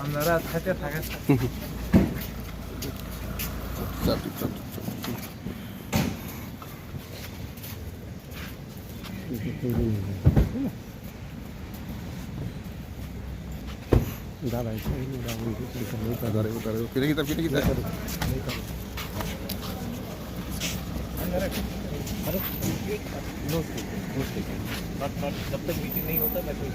Onlara থাকে থাকে Dale, kita. जब तक मीटिंग नहीं होता मैं कोई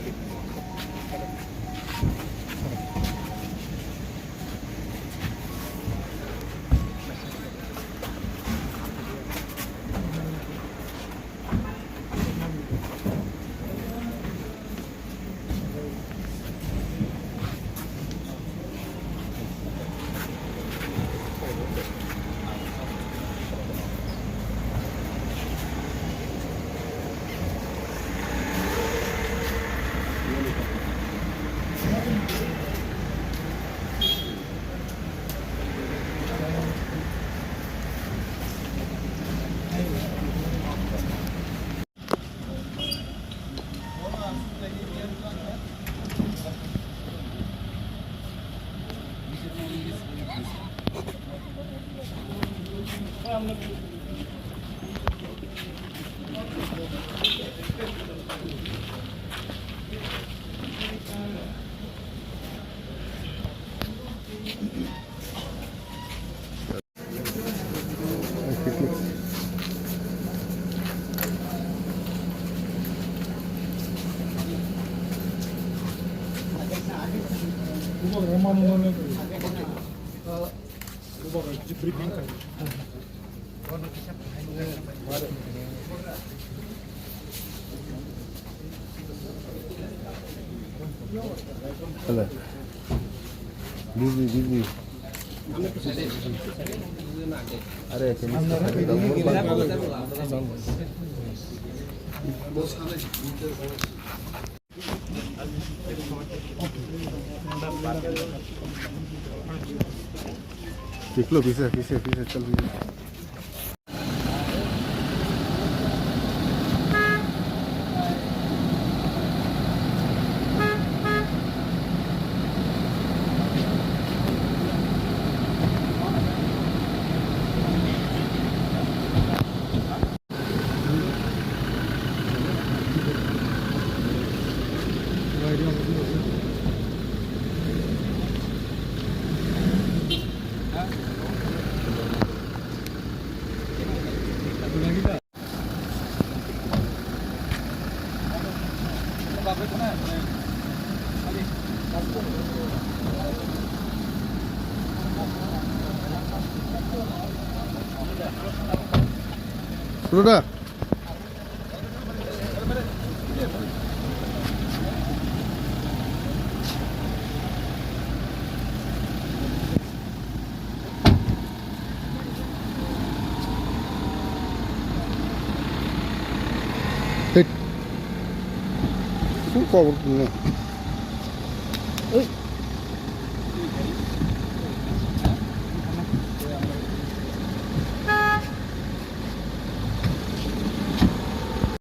Busy. अरे निकलो पीछे चल Sudah. Hit. Full power punya.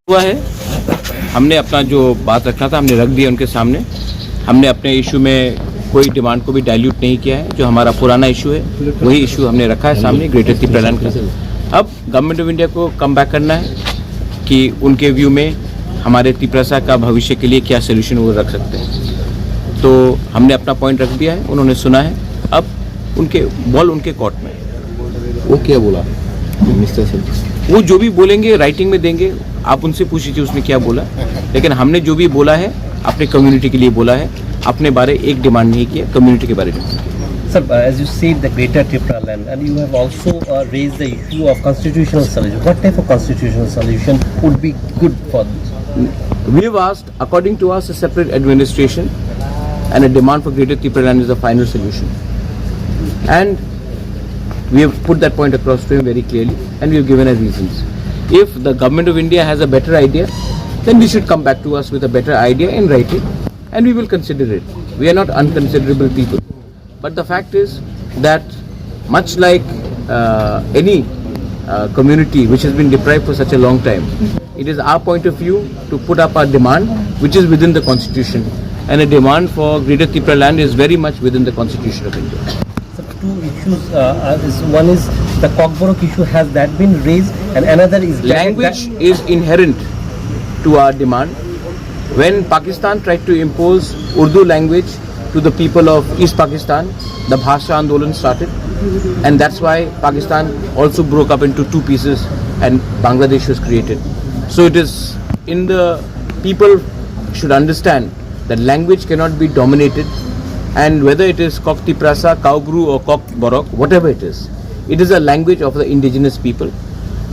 हुआ है हमने अपना जो बात रखना था हमने रख दिया उनके सामने। हमने अपने इशू में कोई डिमांड को भी डाइल्यूट नहीं किया है। जो हमारा पुराना इशू है वही इशू हमने रखा है सामने ग्रेटर तिपरा लैंड का। अब गवर्नमेंट ऑफ इंडिया को कम बैक करना है कि उनके व्यू में हमारे तिपरा का भविष्य के लिए क्या सोल्यूशन वो रख सकते हैं। तो हमने अपना पॉइंट रख दिया है, उन्होंने सुना है। अब उनके बॉल उनके कोर्ट में। वो क्या बोला मिस्टर सर? वो जो भी बोलेंगे राइटिंग में देंगे, आप उनसे पूछ लीजिए उसने क्या बोला। लेकिन हमने जो भी बोला है अपने कम्युनिटी के लिए बोला है, अपने बारे एक डिमांड नहीं किया, कम्युनिटी के बारे में। Sir, as you said, the greater Tipra land, and you have also raised the issue of constitutional solution. What type of constitutional solution would be good for this? We have asked, according to us, a separate administration and a demand for greater Tipra land is the final solution. And we have put that point across to him very clearly, and we have given our reasons. If the government of India has a better idea, then we should come back to us with a better idea in writing, and we will consider it. We are not unconsiderable people. But the fact is that much like any community which has been deprived for such a long time. It is our point of view to put up our demand, which is within the constitution, and a demand for Greater Tipra land is very much within the constitution of India. So two issues. One is the Cockborok issue. Has that been raised? And another is Language is inherent to our demand. When Pakistan tried to impose Urdu language to the people of East Pakistan, the Bhasha Andolan started, and that's why Pakistan also broke up into two pieces and Bangladesh was created. So it is in the people should understand that language cannot be dominated, and whether it is Kok Tiprasa, Kaugru or Kok Borok, whatever it is a language of the indigenous people,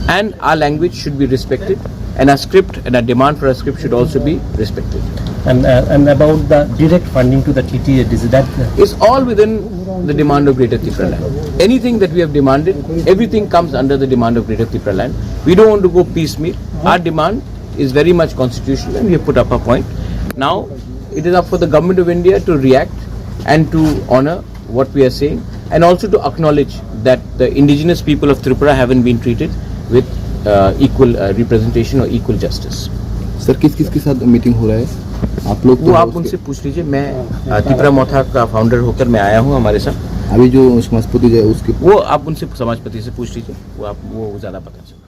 and our language should be respected, and our script and our demand for our script should also be respected. and about the direct funding to the TTA, is that It's all within the demand of Greater Tipra land. Anything that we have demanded, everything comes under the demand of Greater Tipra land. We don't want to go piecemeal. Our demand is very much constitutional, and we have put up a point. Now, it is up for the government of India to react and to honor what we are saying, and also to acknowledge that the indigenous people of Tripura haven't been treated with equal representation or equal justice. Sir किस के साथ meeting हो रहा है आप लोग? वो आप उनसे पूछ लीजिए. मैं तिपरा मोथा का फाउंडर होकर मैं आया हूँ हमारे साथ. अभी जो समाजपति जो है उसके वो आप उनसे समाजपति से पूछ लीजिए, वो ज़्यादा पता चले.